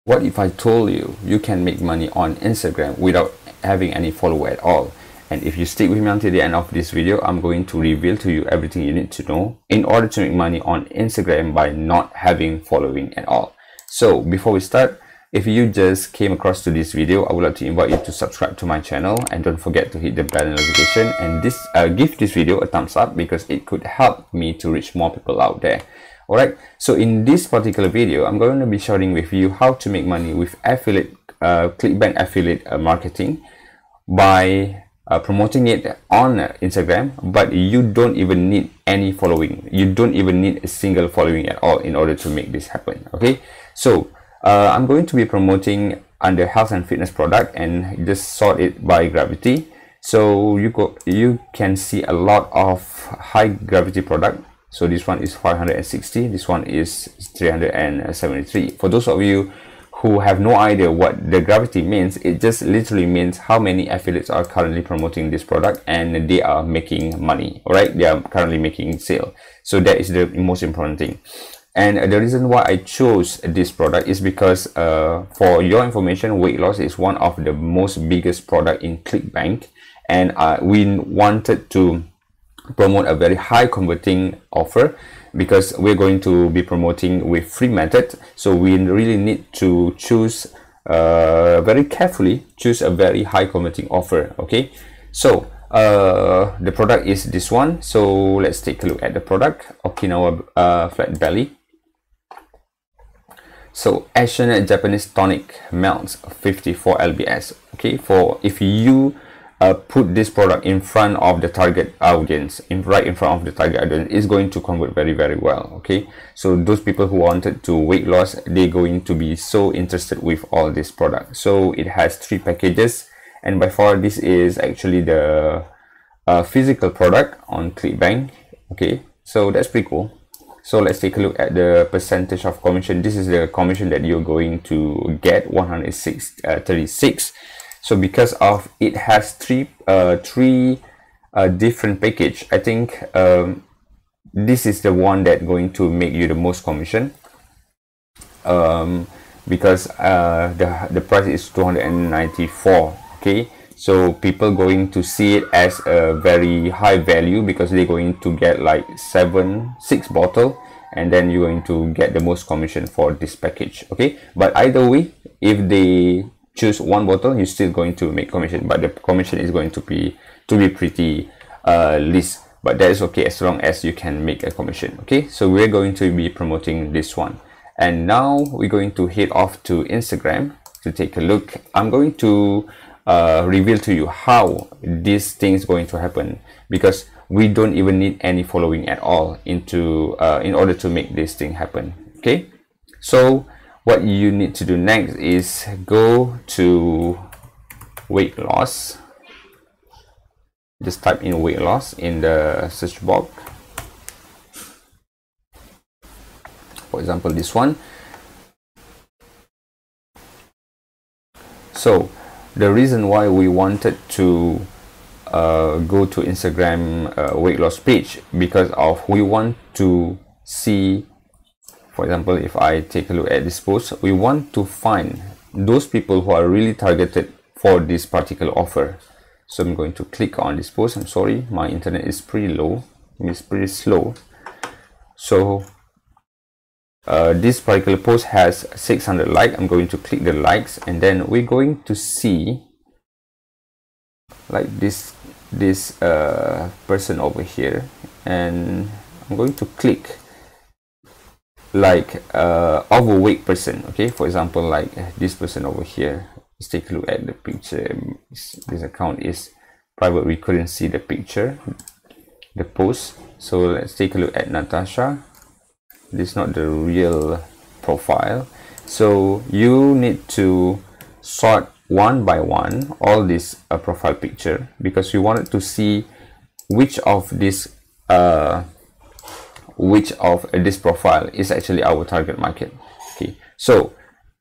What if I told you you can make money on Instagram without having any follower at all? And if you stick with me until the end of this video, I'm going to reveal to you everything you need to know in order to make money on Instagram by not having following at all. So before we start, if you just came across to this video, I would like to invite you to subscribe to my channel and don't forget to hit the bell notification and give this video a thumbs up because it could help me to reach more people out there. Alright, so in this particular video, I'm going to be sharing with you how to make money with affiliate, ClickBank affiliate marketing by promoting it on Instagram, but you don't even need any following. You don't even need a single following at all in order to make this happen. Okay, so I'm going to be promoting under health and fitness product and just sort it by gravity. So you can see a lot of high gravity product. So this one is 560, this one is 373. For those of you who have no idea what the gravity means, it just literally means how many affiliates are currently promoting this product and they are making money. All right, they are currently making sale. So that is the most important thing. And the reason why I chose this product is because for your information, weight loss is one of the most biggest product in ClickBank, and we wanted to promote a very high converting offer because we're going to be promoting with free method. So we really need to choose very carefully, choose a very high converting offer. Okay, so the product is this one. So let's take a look at the product. Okinawa flat belly. So Asian Japanese tonic melts 54 lbs. Okay, for if you put this product in front of the target audience, right in front of the target audience, is going to convert very well. Okay, so those people who wanted to weight loss, they're going to be so interested with all this product. So it has 3 packages, and by far this is actually the physical product on ClickBank. Okay, so that's pretty cool. So let's take a look at the percentage of commission. This is the commission that you're going to get, 136. So because of it has three different package, I think this is the one that going to make you the most commission, because the price is 294. Okay, so people going to see it as a very high value because they're going to get like 6 bottle, and then you're going to get the most commission for this package. Okay, but either way, if they choose 1 bottle, you're still going to make commission, but the commission is going to be pretty least, but that is okay as long as you can make a commission. Okay, so we're going to be promoting this one, and now we're going to head off to Instagram to take a look. I'm going to reveal to you how this thing is going to happen, because we don't even need any following at all into in order to make this thing happen. Okay, so what you need to do next is go to weight loss. Just type in weight loss in the search box. For example, this one. So the reason why we wanted to go to Instagram weight loss page, because of we want to see, for example, if I take a look at this post, we want to find those people who are really targeted for this particular offer. So I'm going to click on this post. I'm sorry, my internet is pretty low, it's pretty slow. So this particular post has 600 likes. I'm going to click the likes, and then we're going to see like this person over here, and I'm going to click like overweight person. Okay, for example, like this person over here. Let's take a look at the picture. This account is private, we couldn't see the picture, the post. So let's take a look at Natasha. This is not the real profile, so you need to sort one by one all this profile picture, because we wanted to see which of this profile is actually our target market. Okay, so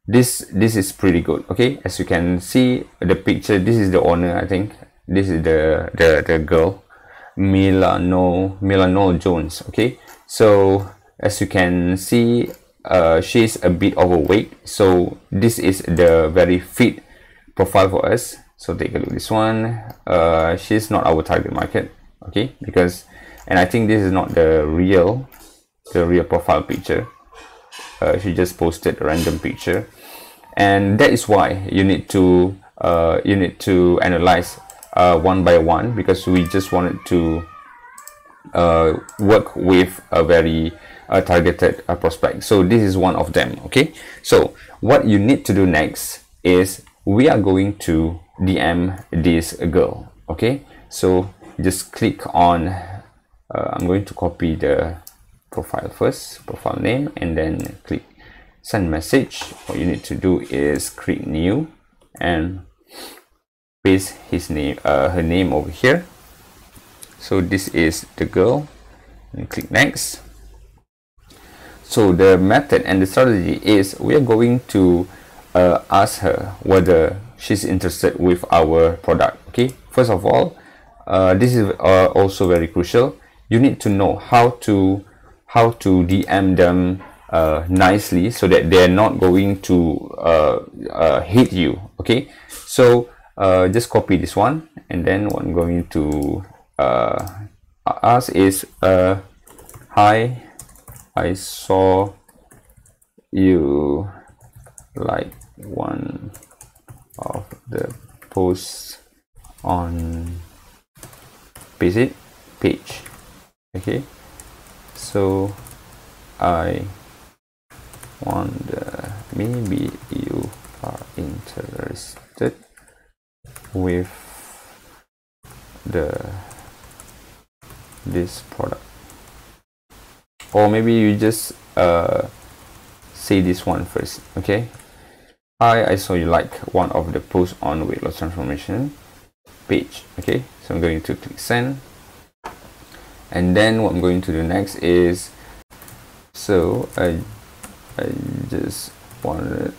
this is pretty good. Okay, as you can see the picture, this is the owner. I think this is the girl, Milano Jones. Okay, so as you can see, she's a bit overweight, so this is the very fit profile for us. So take a look at this one. She's not our target market, okay, because, and I think this is not the real profile picture. She just posted a random picture, and that is why you need to analyze one by one, because we just wanted to work with a very targeted prospect. So this is one of them. Okay, so what you need to do next is we are going to DM this girl. Okay, so just click on I'm going to copy the profile first, profile name, and then click send message. What you need to do is create new and paste his name, her name over here. So this is the girl, and click next. So the method and the strategy is we are going to ask her whether she's interested with our product. Okay, first of all, this is also very crucial. You need to know how to DM them nicely, so that they're not going to hate you. Okay, so just copy this one, and then what I'm going to ask is hi, I saw you like one of the posts on visit page. Okay, so I wonder maybe you are interested with this product, or maybe you just say this one first. Okay, hi, I saw you like one of the posts on weight loss transformation page. Okay, so I'm going to click send, and then what I'm going to do next is, so I just wanted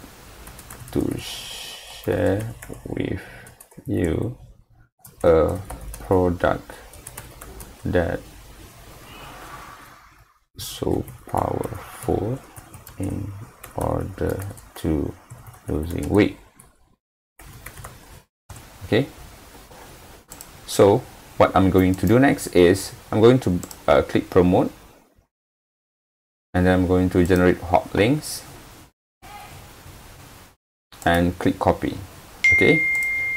to share with you a product that so powerful in order to losing weight. Okay, so what I'm going to do next is I'm going to click promote, and then I'm going to generate hot links and click copy. Okay,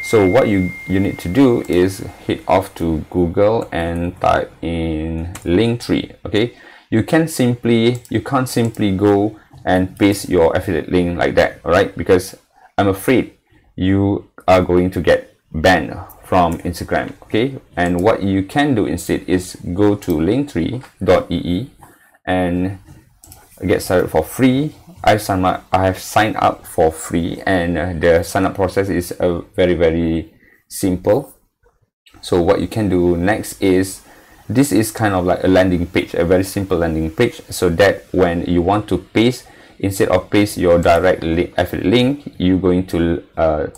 so what you need to do is head off to Google and type in Linktree. Okay, you can't simply go and paste your affiliate link like that, all right? Because I'm afraid you are going to get banned from Instagram. Okay, and what you can do instead is go to linktree.ee and get started for free. I have signed up for free, and the sign up process is very simple. So what you can do next is, this is kind of like a landing page, a very simple landing page, so that when you want to paste, instead of paste your direct affiliate link, you're going to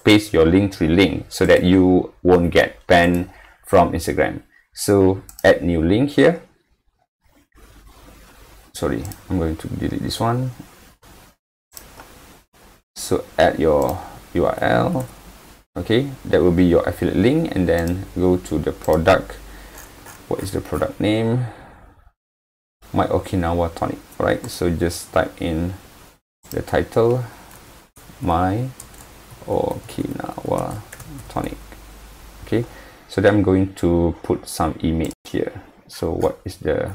paste your Linktree link, so that you won't get banned from Instagram. So add new link here. Sorry, I'm going to delete this one. So add your URL. Okay, that will be your affiliate link, and then go to the product. What is the product name? My Okinawa Tonic. Right, so just type in the title, My Okinawa Tonic. Okay, so then I'm going to put some image here. So what is the,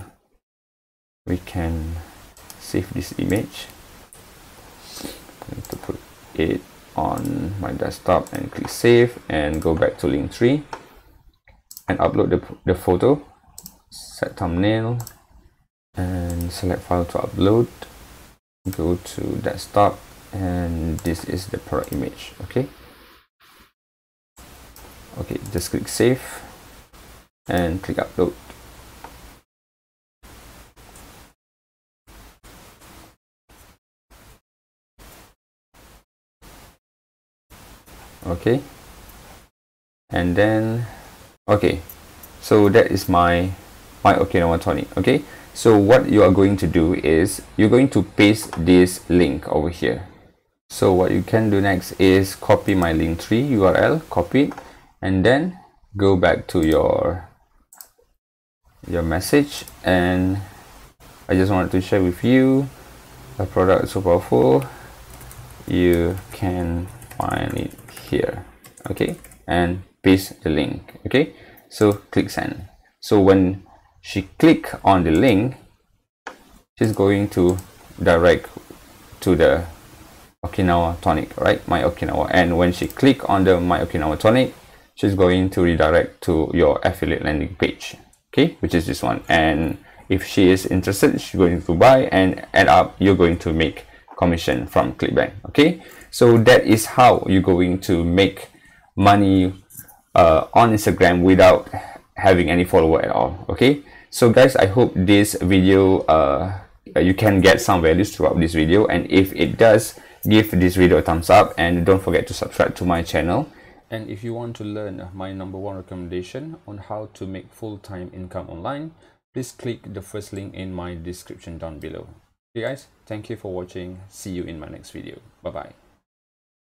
we can save this image. I'm going to put it on my desktop and click save, and go back to Linktree and upload the photo, set thumbnail, and select file to upload. Go to desktop, and this is the product image. Okay, just click save and click upload. Okay, and then okay, so that is my My Okinawa Tonic. Okay, so what you are going to do is you're going to paste this link over here. So what you can do next is copy my Linktree URL, copy, and then go back to your message, and I just wanted to share with you a product so powerful, you can find it here. Okay, and paste the link. Okay, so click send. So when she click on the link, she's going to direct to the Okinawa Tonic, right? My Okinawa. And when she click on the My Okinawa Tonic, she's going to redirect to your affiliate landing page, okay, which is this one. And if she is interested, she's going to buy, and add up, you're going to make commission from ClickBank. Okay, so that is how you're going to make money on Instagram without having any follower at all. Okay, so guys, I hope this video you can get some values throughout this video, and if it does, give this video a thumbs up, and don't forget to subscribe to my channel. And if you want to learn my #1 recommendation on how to make full-time income online, please click the first link in my description down below. Okay guys, thank you for watching. See you in my next video. Bye bye.